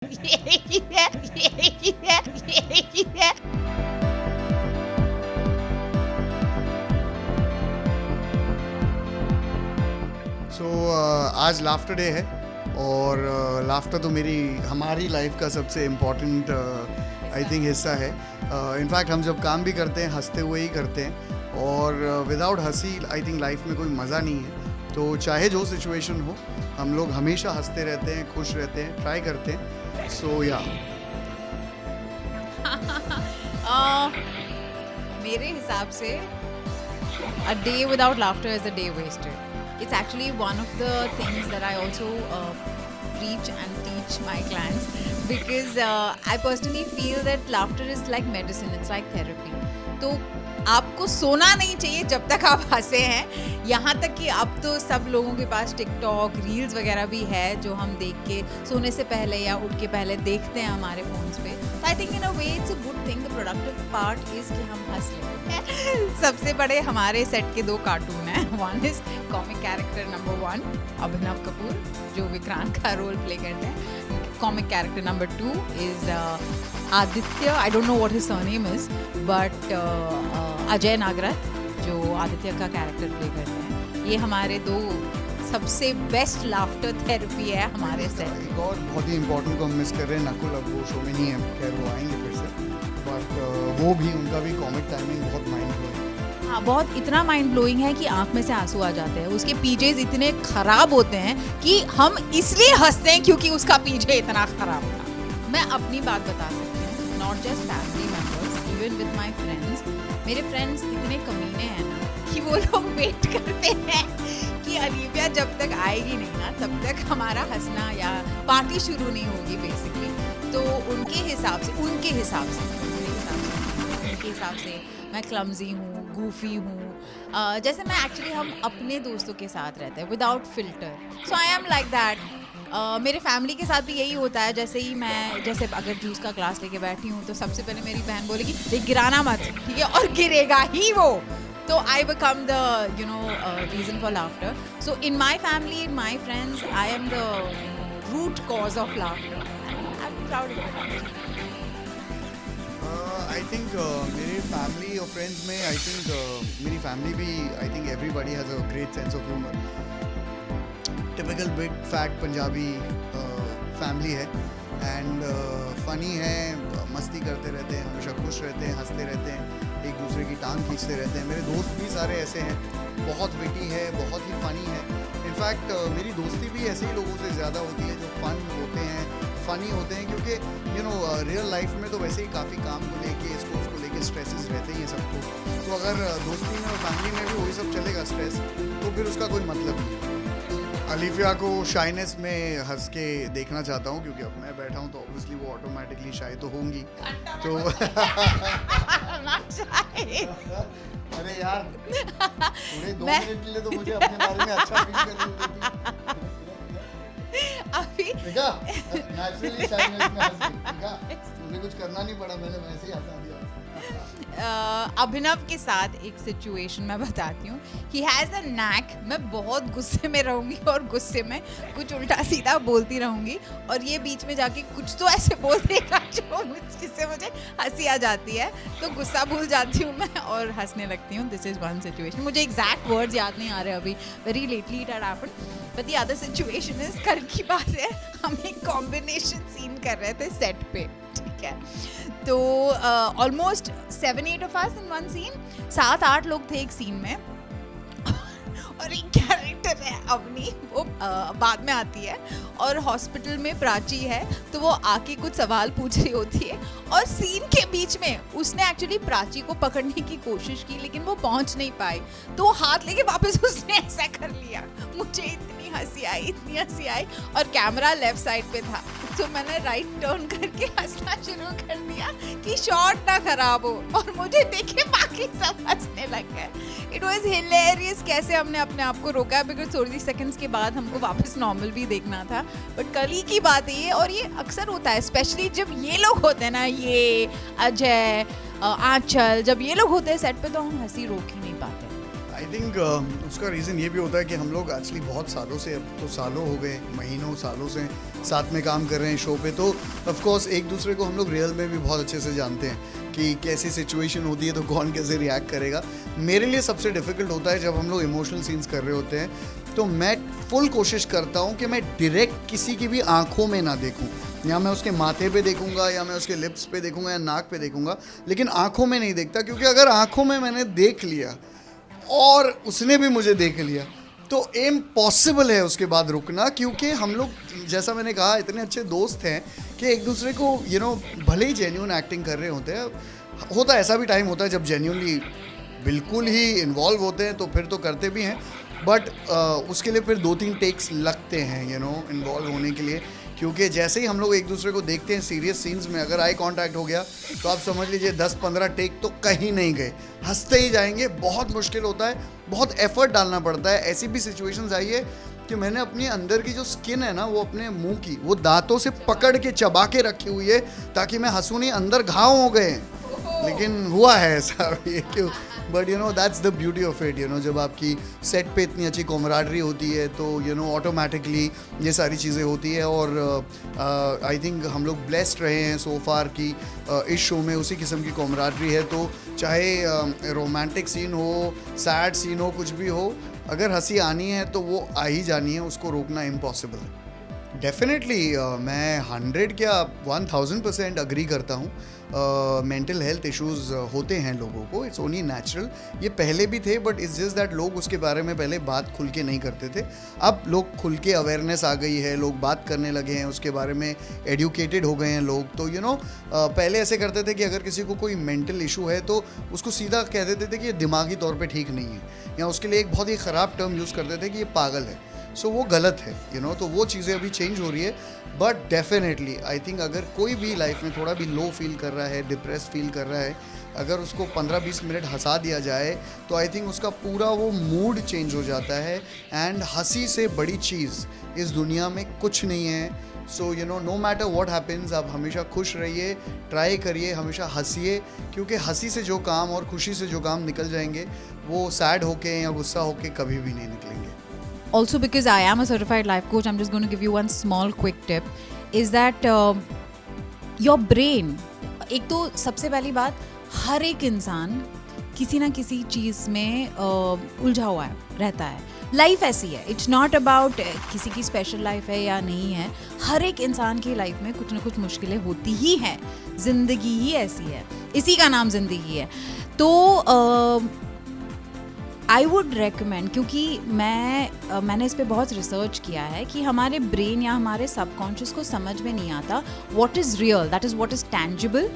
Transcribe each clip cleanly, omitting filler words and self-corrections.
आज laughter day है और लाफ्टर तो हमारी लाइफ का सबसे इम्पोर्टेंट आई थिंक हिस्सा है। इनफैक्ट हम जब काम भी करते हैं हंसते हुए ही करते हैं और विदाउट हंसी आई थिंक लाइफ में कोई मज़ा नहीं है। तो चाहे जो सिचुएशन हो हम लोग हमेशा हंसते रहते हैं, खुश रहते हैं, ट्राई करते हैं। सो या मेरे हिसाब से a day without laughter is a day wasted. It's actually one of the things that I also preach and teach my clients because I personally feel that laughter is like medicine, it's like therapy. तो आपको सोना नहीं चाहिए जब तक आप हंसे हैं। यहाँ तक कि अब तो सब लोगों के पास टिकटॉक रील्स वगैरह भी है जो हम देख के सोने से पहले या उठ के पहले देखते हैं हमारे फोन्स पे। तो I think in a way it's a good thing. The productive part is कि हम हंस लें। सबसे बड़े हमारे सेट के 2 कार्टून हैं। One is comic character number 1 Abhinav Kapoor जो विक्रांत का रोल प्ले करते हैं। Comic character number 2 is Aditya, I don't know what his surname is but Ajay Nagraj जो आदित्य का कैरेक्टर प्ले करते हैं। ये हमारे 2 सबसे बेस्ट लाफ्टर थेरेपी है हमारे सेट। एक और बहुत ही इम्पोर्टेंट को हम मिस कर रहे हैं, नकुल अब वो शो में नहीं है, खैर वो आएंगे फिर से, बट वो भी उनका भी कॉमिक टाइमिंग बहुत माइंड ब्लोइंग। हाँ, बहुत इतना माइंड ब्लोइंग है कि आंख में से आंसू आ जाते हैं। उसके पीजेज इतने खराब होते हैं कि हम इसलिए हंसते हैं क्योंकि उसका पीजे इतना खराब था। मैं अपनी बात बता सकती हूँ, not just family members, even with my friends. मेरे फ्रेंड्स इतने कमीने हैं ना कि वो लोग वेट करते हैं कि अलीविया जब तक आएगी नहीं ना तब तक हमारा हंसना या पार्टी शुरू नहीं होगी बेसिकली। तो उनके हिसाब से मैं क्लमजी हूँ, गूफी हूँ। जैसे मैं एक्चुअली हम अपने दोस्तों के साथ रहते हैं without filter, so I am like that. मेरे फैमिली के साथ भी यही होता है। जैसे अगर जूस का ग्लास लेके बैठी हूँ तो सबसे पहले मेरी बहन बोलेगी देख गिराना मत, ठीक है, और गिरेगा ही वो। तो I become the reason for laughter. So in my family, in my friends, I am the root cause of laughter. I am proud of it. I think मेरे फैमिली और फ्रेंड्स में आई थिंक मेरी family भी I think everybody has a great sense of humour. Typical big fat Punjabi family है and funny है, मस्ती करते रहते हैं, हमेशा खुश रहते हैं, हंसते रहते हैं, एक दूसरे की टांग खींचते रहते हैं। मेरे दोस्त भी सारे ऐसे हैं, बहुत विटी है, बहुत ही फ़नी है। इनफैक्ट मेरी दोस्ती भी ऐसे ही लोगों से ज़्यादा होती है जो फ़न होते हैं, फ़नी होते हैं, क्योंकि रियल लाइफ में तो वैसे ही काफ़ी काम को लेके उसको लेके स्ट्रेसेस रहते ही हैं सबको। तो अगर दोस्ती में और फैमिली में भी वही सब चलेगा स्ट्रेस, तो फिर उसका कोई मतलब नहीं। अलीफिया को शाइनेस में हंस के देखना चाहता हूँ क्योंकि अब मैं बैठा हूँ तो ऑब्वियसली वो ऑटोमेटिकली शाय तो होंगी। तो अरे यार पूरे 2 मिनट के लिए तो मुझे अपने बारे में अच्छा फील करने देती। अभी देखा नेचुरली शाइनेस में हंस गई, देखा मुझे कुछ करना नहीं पड़ा, मैंने वैसे ही हंसा दिया। अभिनव के साथ एक सिचुएशन मैं बताती हूँ। ही हैज़ अ नैक, मैं बहुत गुस्से में रहूँगी और गुस्से में कुछ उल्टा सीधा बोलती रहूँगी और ये बीच में जाके कुछ तो ऐसे बोल देगा जिससे मुझे हंसी आ जाती है, तो गुस्सा भूल जाती हूँ मैं और हंसने लगती हूँ। This is one situation. मुझे एग्जैक्ट वर्ड्स याद नहीं आ रहे अभी, very lately it had happened. But the other situation is, कल की बात है, हम एक कॉम्बिनेशन सीन कर रहे थे सेट पे, ठीक है। तो almost 7-8 of us in one scene, 7-8 लोग थे एक सीन में और एक कैरेक्टर है अवनी, वो बाद में आती है और हॉस्पिटल में प्राची है तो वो आके कुछ सवाल पूछ रही होती है और सीन के बीच में उसने एक्चुअली प्राची को पकड़ने की कोशिश की लेकिन वो पहुंच नहीं पाई, तो वो हाथ लेके वापस उसने ऐसा कर लिया। मुझे इतनी हंसी आई और कैमरा लेफ्ट साइड पे था तो मैंने राइट टर्न करके हंसना शुरू कर दिया कि शॉट ना खराब हो और मुझे देखे बाकी सब हंसने लग गए। इट वाज हिलेरियस कैसे हमने अपने आप को रोका, बिकॉज 30 सेकंड्स के बाद हमको वापस नॉर्मल भी देखना था। बट कल ही की बात है ये, और ये अक्सर होता है स्पेशली जब ये लोग होते हैं ना, ये अजय, आंचल, जब ये लोग होते हैं सेट पे तो हम हंसी रोक ही नहीं पाते। आई थिंक उसका रीज़न ये भी होता है कि हम लोग एक्चुअली बहुत सालों से, अब तो सालों हो गए, महीनों सालों से साथ में काम कर रहे हैं शो पे, तो ऑफ कोर्स एक दूसरे को हम लोग रियल में भी बहुत अच्छे से जानते हैं कि कैसी सिचुएशन होती है तो कौन कैसे रिएक्ट करेगा. मेरे लिए सबसे डिफ़िकल्ट होता है जब हम लोग इमोशनल सीन्स कर रहे होते हैं, तो मैं फुल कोशिश करता हूँ कि मैं डायरेक्ट किसी की भी आंखों में ना देखूँ, या मैं उसके माथे पे देखूंगा, या मैं उसके लिप्स पे देखूंगा, या नाक पे देखूंगा, लेकिन आंखों में नहीं देखता, क्योंकि अगर आंखों में मैंने देख लिया और उसने भी मुझे देख लिया तो इम्पॉसिबल है उसके बाद रुकना, क्योंकि हम लोग जैसा मैंने कहा इतने अच्छे दोस्त हैं कि एक दूसरे को भले ही जेन्युइन एक्टिंग कर रहे होते हैं, होता है ऐसा भी टाइम होता है जब जेन्युइनली बिल्कुल ही इन्वॉल्व होते हैं तो फिर तो करते भी हैं, बट उसके लिए फिर 2-3 टेक्स लगते हैं इन्वॉल्व होने के लिए, क्योंकि जैसे ही हम लोग एक दूसरे को देखते हैं सीरियस सीन्स में, अगर आई कांटेक्ट हो गया तो आप समझ लीजिए 10-15 टेक तो कहीं नहीं गए, हंसते ही जाएंगे. बहुत मुश्किल होता है, बहुत एफर्ट डालना पड़ता है. ऐसी भी सिचुएशंस आई है कि मैंने अपनी अंदर की जो स्किन है ना, वो अपने मुंह की, वो दांतों से पकड़ के चबा के रखी हुई है ताकि मैं हंसूं नहीं, अंदर घाव हो गए, लेकिन हुआ है ऐसा भी. क्यों? But that's the beauty of it. जब आपकी सेट पे इतनी अच्छी कॉमराडरी होती है तो ऑटोमेटिकली ये सारी चीज़ें होती है. और आई थिंक हम लोग ब्लेस्ड रहे हैं सो फार कि इस शो में उसी किस्म की कॉमराडरी है. तो चाहे रोमांटिक सीन हो, सैड सीन हो, कुछ भी हो, अगर हंसी आनी है तो वो आ ही जानी है, उसको रोकना इम्पॉसिबल है. डेफिनेटली मैं 100 क्या 1000% अग्री करता हूँ. मेंटल हेल्थ इश्यूज़ होते हैं लोगों को, इट्स ओनली नेचुरल. ये पहले भी थे, बट इट्स जस्ट दैट लोग उसके बारे में पहले बात खुल के नहीं करते थे. अब लोग खुल के अवेयरनेस आ गई है, लोग बात करने लगे हैं उसके बारे में, एडुकेटेड हो गए हैं लोग. तो पहले ऐसे करते थे कि अगर किसी को कोई मेंटल इशू है तो उसको सीधा कह देते थे कि ये दिमागी तौर पे ठीक नहीं है, या उसके लिए एक बहुत ही ख़राब टर्म यूज़ करते थे कि ये पागल है. सो वो गलत है. तो वो चीज़ें अभी चेंज हो रही है. बट डेफिनेटली आई थिंक अगर कोई भी लाइफ में थोड़ा भी लो फील कर रहा है, डिप्रेस फील कर रहा है, अगर उसको 15-20 मिनट हंसा दिया जाए तो आई थिंक उसका पूरा वो मूड चेंज हो जाता है. एंड हंसी से बड़ी चीज़ इस दुनिया में कुछ नहीं है. So no matter what happens, आप हमेशा खुश रहिए, ट्राई करिए, हमेशा हंसिए, क्योंकि हंसी से जो काम और खुशी से जो काम निकल जाएंगे वो सैड होके या गुस्सा होके कभी भी नहीं निकलेंगे. Also, because I am a certified life coach, I'm just going to give you one small quick tip, is that your brain, एक तो सबसे पहली बात, हर एक इंसान किसी ना किसी चीज़ में उलझा हुआ रहता है. लाइफ ऐसी है, इट्स नॉट अबाउट किसी की स्पेशल लाइफ है या नहीं है, हर एक इंसान की लाइफ में कुछ ना कुछ मुश्किलें होती ही हैं. ज़िंदगी ही ऐसी है, इसी का नाम ज़िंदगी है. तो आई वुड रेकमेंड, क्योंकि मैंने इस पे बहुत रिसर्च किया है कि हमारे ब्रेन या हमारे सबकॉन्शियस को समझ में नहीं आता what is real, that is what is tangible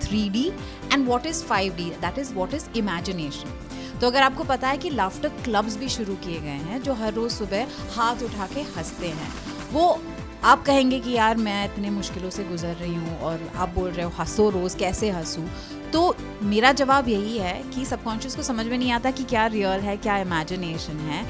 3D, and what is 5D, that is what is imagination. तो अगर आपको पता है कि लाफ्टर क्लब्स भी शुरू किए गए हैं जो हर रोज़ सुबह हाथ उठा के हंसते हैं, वो आप कहेंगे कि यार मैं इतने मुश्किलों से गुजर रही हूँ और आप बोल रहे हो हंसो रोज़, कैसे हंसूँ. तो मेरा जवाब यही है कि सबकॉन्शियस को समझ में नहीं आता कि क्या रियल है, क्या इमेजिनेशन है.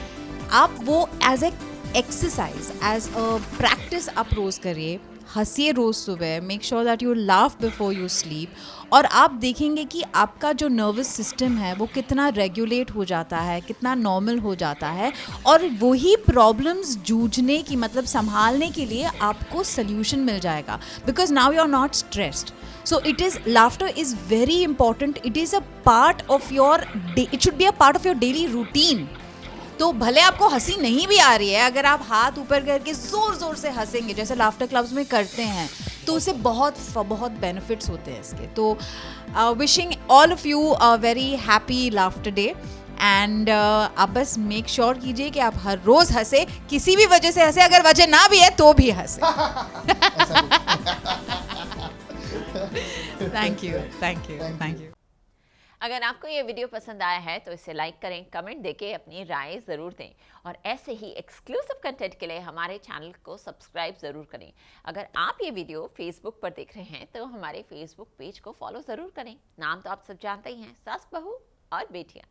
आप वो as a exercise, as a practice आप रोज़ करिए, हंसिए रोज़ सुबह, make sure that you laugh before you sleep, और आप देखेंगे कि आपका जो नर्वस सिस्टम है वो कितना रेगुलेट हो जाता है, कितना नॉर्मल हो जाता है, और वही प्रॉब्लम्स जूझने की, मतलब संभालने के लिए आपको सल्यूशन मिल जाएगा, because now you are not stressed. So laughter is very important. It is a part of your day. It should be a part of your daily routine. तो भले आपको हंसी नहीं भी आ रही है, अगर आप हाथ ऊपर करके ज़ोर ज़ोर से हंसेंगे जैसे लाफ्टर क्लब्स में करते हैं, तो उसे बहुत बेनिफिट्स होते हैं इसके. तो wishing all of you a very happy laughter day. And आप बस मेक श्योर कीजिए कि आप हर रोज़ हंसे, किसी भी वजह से हंसे, अगर वजह ना भी है तो भी हंसे. Thank you. अगर आपको ये वीडियो पसंद आया है तो इसे लाइक करें, कमेंट देके अपनी राय ज़रूर दें, और ऐसे ही एक्सक्लूसिव कंटेंट के लिए हमारे चैनल को सब्सक्राइब ज़रूर करें. अगर आप ये वीडियो फेसबुक पर देख रहे हैं तो हमारे फेसबुक पेज को फॉलो ज़रूर करें. नाम तो आप सब जानते ही हैं, सास बहू और बेटियाँ.